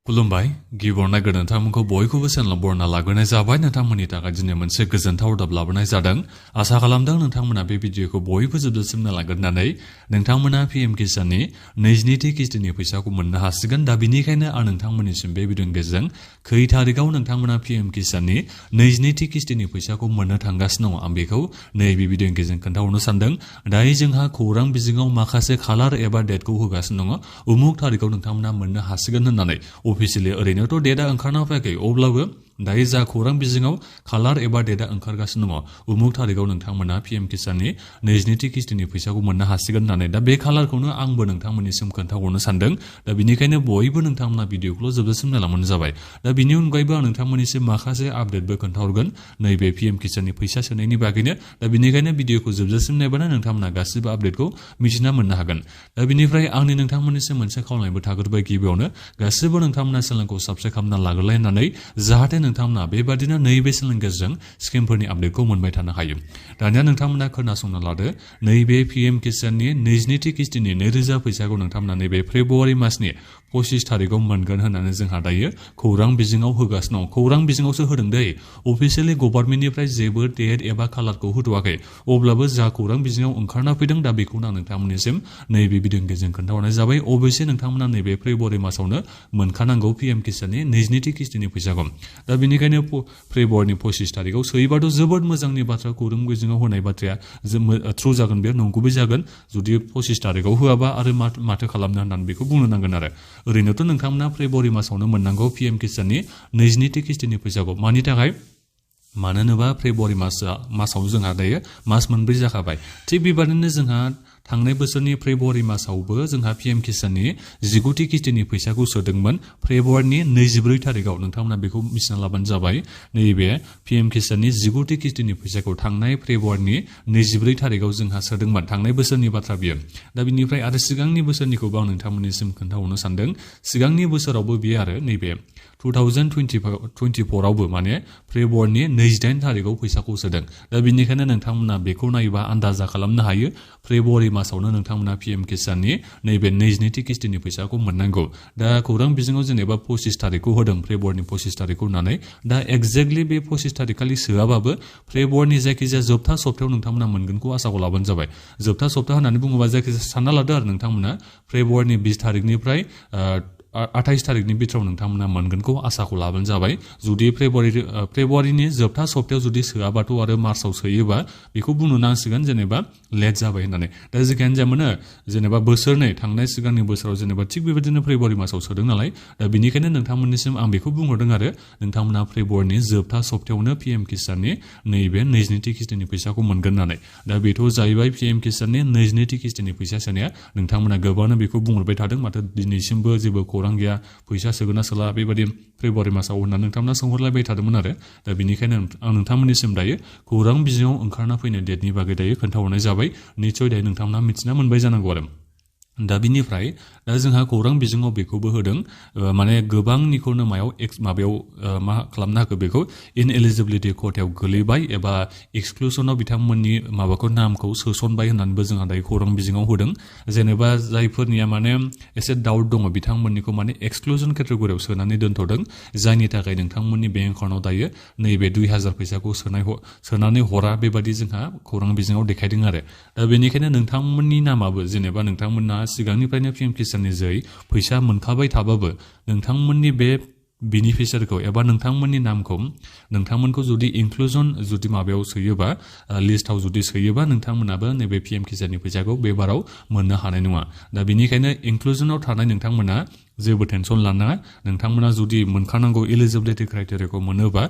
खुलुमबाय गिबियावनो नोंथांमोनखौ बयखौबो चेनेलाव बरना लाग्रोनाय जाबाय। नोंथांमोननि थाखाय दिनै मोनसे गोजोनथाव रादाब लाबोनाय जादों। आसा खालामदों नोंथांमोना बे भिडिअखौ बयबो जोबजासिम नायलांगोननानै नोंथांमोना पिएम किसाननि 22थि किस्तिनि फैसाखौ मोननो हासिगोन। दा बिनिखायनो आं नोंथांमोननिसिम बे भिडिअनि गेजेरजों खै थारिखआव नोंथांमोना पिएम किसाननि 22थि किस्तिनि फैसाखौ मोननो थांगासिनो दङ आं बेखौ नैबे भिडिअनि गेजेरजों खोन्थाहरनो सानदों। दायो जोंहा खौरां बिजोङाव माखासे खालार एबा डेटखौ होगासिनो दङ। उमुक थारिखआव नोंथांमोना मोननो हासिगोन होननानै अफिसियेलि ओरैनोथ' डेटआ ओंखारना फैयाखै, अब्लाबो दायो जा खौरां बिजोङाव खालार एबा डेटआ ओंखारगासिनो दङ उमुक थारिखआव नोंथांमोना पिएम किसाननि 22थि किस्तिनि फैसाखौ मोननो हासिगोन होननानै। दा बे खालारखौनो आंबो नोंथांमोननिसिम खोन्थाहरनो सानदों। दा बिनिखायनो बयबो नोंथांमोना भिडिअखौल' जोबजासिम नायलांबानो जाबाय। दा बिनि अनगायैबो आं नोंथांमोननिसिम माखासे आपडेटबो खोन्थाहरगोन नैबे पिएम किसाननि फैसा सोनायनि बागैनो। दा बिनिखायनो भिडिअखौ जोबजासिम नायबानो नोंथांमोना गासिबो आपडेटखौ मिथिना मोननो हागोन। दा बिनिफ्राय आंनि नोंथांमोननिसिम मोनसे खावलायनायबो थाग्रोबाय। गिबियावनो गासिबो नोंथांमोना चेनेलखौ साबस्क्राइब खालामना लाग्रोलाय होननानै, जाहाथे नोंथांमोना बेबादिनो नैबे चेनेलनि गेजेरजों स्किमफोरनि आपडेटखौ मोनबाय थानो हायो। दानिया नोंथांमोना खोनासंना लादो। नैबे पिएम किसाननि 22थि किस्तिनि 2000 फैसाखौ नोंथांमोना नैबे फेब्रुवारि मासनि 25 थारिखआव मोनगोन होननानै जोंहा दायो खौरां बिजोङाव होगासिनो दं। खौरां बिजोङावसो होदों दै, अफिसियेलि गभर्नमेन्टनिफ्राय जेबो डेट एबा खालारखौ होथ'वाखै। अब्लाबो जा खौरां बिजोङाव ओंखारना फैदों दा बेखौनो आं नोंथांमोननिसिम नैबे भिडिअनि गेजेरजों खोन्थाहरनाय जाबाय। अबयसे नोंथांमोना नैबे फेब्रुवारि मासावनो मोनखानांगौ पिएम किसाननि 22थि किस्तिनि फैसाखौ। दा बिनिखायनो फेब्रुवारिनि 25 थारिखआव सोयोबाथ' जोबोद मोजांनि बाथ्रा। खौरां बिजोङाव होनाय बाथ्राया थ्रु जागोन, बे नंगुबै जागोन। जुदि 25 थारिखआव होआबा आरो माथो खालामनो होननानै बेखौ बुंनो नांगोन आरो। ओरैनोथ' नोंथांमोना फेब्रुवारि मासावनो मोननांगौ पिएम किसाननि 22थि किस्तिनि फैसाखौ। मानि थाखाय? मानो होनोबा फेब्रुवारि मासाव जोंहा दायो मास मोनब्रै जाखाबाय। थिग बेबादिनो जोंहा थांनाय बोसोरनि फेब्रुवारि मासावबो जोंहा पिएम किसाननि 19थि किस्तिनि फैसाखौ सोदोंमोन फेब्रुवारिनि 24 थारिखआव। नोंथांमोना बेखौ मिथिना लाबानो जाबाय। नैबे पिएम किसाननि 19थि किस्तिनि फैसाखौ थांनाय फेब्रुवारिनि 24 थारिखआव जोंहा सोदोंमोन। थांनाय बोसोरनि बाथ्रा बियो। दा बिनिफ्राय आरो सिगांनि बोसोरनिखौबो आं नोंथांमोननिसिम खोन्थाहरनो सानदों। सिगांनि बोसोरावबो बियो आरो नैबे 2024आवबो माने फेब्रुवारिनि 28 थारिखआव फैसाखौ सोदों। दा बिनिखायनो नोंथांमोना बेखौ नायोबा आन्दाजा खालामनो हायो फेब्रुवारि मासावनो नोंथांमोना पिएम किसाननि नैबे 22थि किस्तिनि फैसाखौ मोननांगौ। दा खौरां बिजोङाव जेनेबा 25 थारिखखौ होदों, फेब्रुवारिनि 25 थारिखखौ होननानै। दा एक्जेक्टलि बे 25 थारिखखालि सोआबाबो फेब्रुवारिनि जायखिजाया जोबथा सप्तायाव नोंथांमोना मोनगोनखौ आसाखौ लाबानो जाबाय। जोबथा सप्ता होननानै बुङोबा जायखिजाया सानना लादो आरो नोंथांमोना फेब्रुवारिनि 20 थारिखनिफ्राय 28 थारिखनि बिथोराव नोंथांमोना मोनगोनखौ आसाखौ लाबानो जाबाय। जुदि फेब्रुवारिनि जोबथा सप्तायाव जुदि सोआबाथ' आरो मार्चआव सोयोबा बेखौ बुंनो नांसिगोन जेनेबा लेट जाबाय होननानै। दा जिखियानो जा मोनो जेनेबा बोसोरनै थांनाय सिगांनि बोसोराव जेनेबा थिग बेबायदिनो फेब्रुवारि मासाव सोदों नालाय। दा बिनिखायनो नोंथांमोननिसिम आं बेखौ बुंहरदों आरो नोंथांमोना फेब्रुवारिनि जोबथा सप्तायावनो पिएम किसाननि नैबे 22थि किस्तिनि फैसाखौ मोनगोन होननानै। दा बेथ' जाहैबाय पिएम किसाननि 22थि किस्तिनि फैसा सोनाया। नोंथांमोना गोबाङानो बेखौ बुंहरबाय थादों, माथो दिनैसिमबो जेबो खौरां गैया, फैसा सोगोन ना सोला बेबायदि फेब्रुवारि मासाव होननानै नोंथांमोना सोंहरलायबाय थादोंमोन आरो। दा बिनिखायनो आं नोंथांमोननिसिम दायो खौरां बिजोङाव ओंखारना फैनाय डेटनि बागै दायो खोन्थाहरनाय जाबाय। निस्सय दायो नोंथांमोना मिथिना मोनबाय जानांगौ आरो। दा बिनिफ्राय दा जोंहा खौरां बिजोङाव बेखौबो होदों, माने गोबांनिखौनो माबायाव मा खालामनो हाखो बेखौ इनएलिजिबिलिटि खथायाव गोलैबाय एबा एक्सक्लुसनाव बिथांमोननि माबाखौ नामखौ सोसनबाय होननानैबो जोंहा दायो खौरां बिजोङाव होदों। जेनेबा जायफोरनिया माने एसे डाउट दङ बिथांमोननिखौ माने एक्सक्लुजन केटेगरियाव सोनानै दोनथ'दों, जायनि थाखाय नोंथांमोननि बेंक एकाउन्टाव दायो नैबे 2000 फैसाखौ सोनानै हरा बेबादि जोंहा खौरां बिजोङाव देखायदों आरो। दा बेनिखायनो नोंथांमोननि नामाबो जेनेबा नोंथांमोना सिगांनिफ्रायनो पिएम किसाननि जै फैसा मोनखाबाय थाबाबो नोंथांमोननि बे बेनिफिसियारिखौ एबा नोंथांमोननि नामखौ नोंथांमोनखौ जुदि इनक्लुजन जुदि माबायाव सोयोबा, लिस्टआव जुदि सोयोबा नोंथांमोनाबो नैबे पिएम किसाननि फैसाखौ बे बाराव मोननो हानाय नङा। दा बेनिखायनो इनक्लुजनाव थानाय नोंथांमोना जेबो टेनसन लानाङा। नोंथांमोना जुदि मोनखानांगौ इलिजिबिलिटि क्राइटेरियाखौ मोनोबा,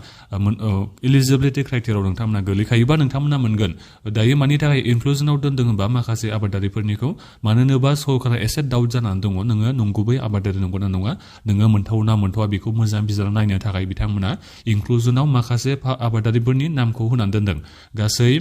इलिजिबिलिटि क्राइटेरियाव नोंथांमोना गोलैखायोबा नोंथांमोना मोनगोन। दायो मानि थाखाय इनक्लुजनाव दोनदों होनबा माखासे आबादारिफोरनिखौ, मानो होनोबा सरकारा एसे डाउट जानानै दङ नोङो नंगुबै आबादारि नंगौना नङा, नोङो मोनथावना मोनथावा बेखौ मोजां बिजिरना नायनो थाखाय बिथांमोना इनक्लुजनाव माखासे आबादारिफोरनि नामखौ होनानै दोनदों। गासै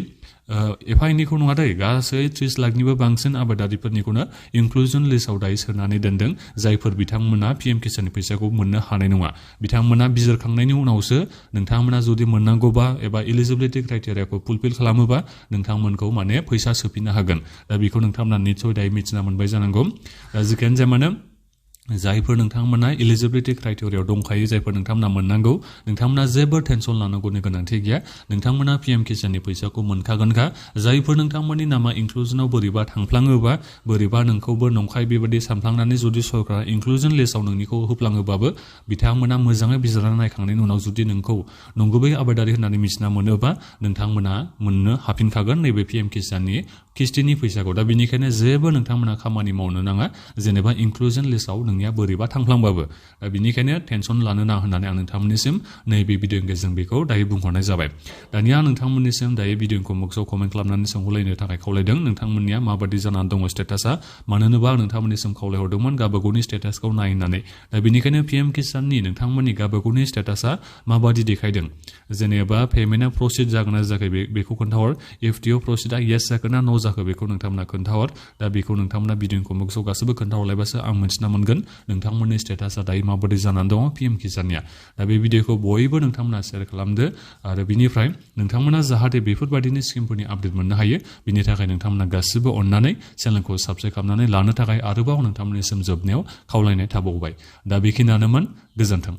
एफा एनैखौ नङा दै, गासै 30 लाखनिबो बांसिन आबादारिफोरनिखौनो इनक्लुजन लिस्टआव दायो सोनानै दोनदों, जायफोर बिथांमोना पिएम किसाननि फैसाखौ मोननो हानाय नङा। बिथांमोना बिजिरखांनायनि उनावसो नोंथांमोना जुदि मोननांगौबा एबा इलिजिबिलिटि क्राइटेरियाखौ फुलफिल खालामोबा नोंथांमोनखौ माने फैसा सोफिननो हागोन। दा बेखौ नोंथांमोना निस्सय दायो मिथिना मोनबाय जानांगौ। जिखियानो जाया मानो जायफोर नोंथांमोना एलिजिबिलिटि क्राइटेरियायाव दंखायो जायफोर नोंथांमोना मोननांगौ नोंथांमोना जेबो टेनसन लानांगौनि गोनांथि गैया नोंथांमोना पीएम किसाननि फैसाखौ मोनखागोनखा जायफोर नोंथांमोननि नामा इनक्लुजनाव बोरैबा थांफ्लाङोबा बोरैबा नोंखौबो नंखाय बेबायदि सानफ्लांनानै जुदि सरकारा इनक्लुजन लिस्टआव नोंनिखौ होफ्लाङोबाबो बिथांमोना मोजाङै बिजिरना नायखांनायनि उनाव जुदि नोंखौ नंगुबै आबादारि होननानै मिथिना मोनोबा नोंथांमोना मोननो हाफिनखागोन नैबे पीएम किसाननि किस्तिनि फैसाखौ दा बेनिखायनो जेबो नोंथांमोना खामानि मावनो नाङा जेनेबा इनक्लुजन लिस्टआव नोंनिया बोरैबा थांफ्लांबाबो दा बेनिखायनो टेनसन लानो नाङा होननानै आं नोंथांमोननिसिम नैबे भिडिअनि गेजेरजों बेखौ दायो बुंहरनाय जाबाय दानिया आं नोंथांमोननिसिम दायो भिडिअखौ मुक्सआव कमेन्ट खालामनानै सोंहरलायनो थाखाय खावलायदों नोंथांमोननिया माबादि जानानै दङ स्टेटासा मानो होनोबा आं नोंथांमोननिसिम खावलायहरदोंमोन गावबागावनि स्टेटासखौ नाय होननानै दा बेनिखायनो पीएम किसाननि नोंथांमोननि गावबागावनि स्टेटासा माबादि देखायदों जेनेबा पेमेन्टआ प्रसिड जागोन ना जायाखै बेखौ खोन्थाहर एफटिअ प्रसिडआ येस जागोन ना नो जाखो बेखौ नोंथांमोना खोन्थाहर दा बेखौ नोंथांमोना भिडिअखौ मुक्सआव गासैबो खोन्थाहरलायबासो आं मिन्थिना मोनगोन नोंथांमोननि स्टेटासा दायो माबादि जानानै दङ पीएम किसाननिया दा बे भिडिअखौ बयबो नोंथांमोना शेयार खालामदो आरो बिनिफ्राय नोंथांमोना जाहाथे बेफोरबायदिनि स्किमफोरनि आपडेट मोननो हायो बिनि थाखाय नोंथांमोना गासिबो अननानै चेनेलखौ साबस्क्राइब खालामनानै लानो थाखाय आरोबाव नोंथांमोननिसिम जोबनायाव खावलायनाय थाबावबाय दा बेखिनियानोमोन गोजोन्थों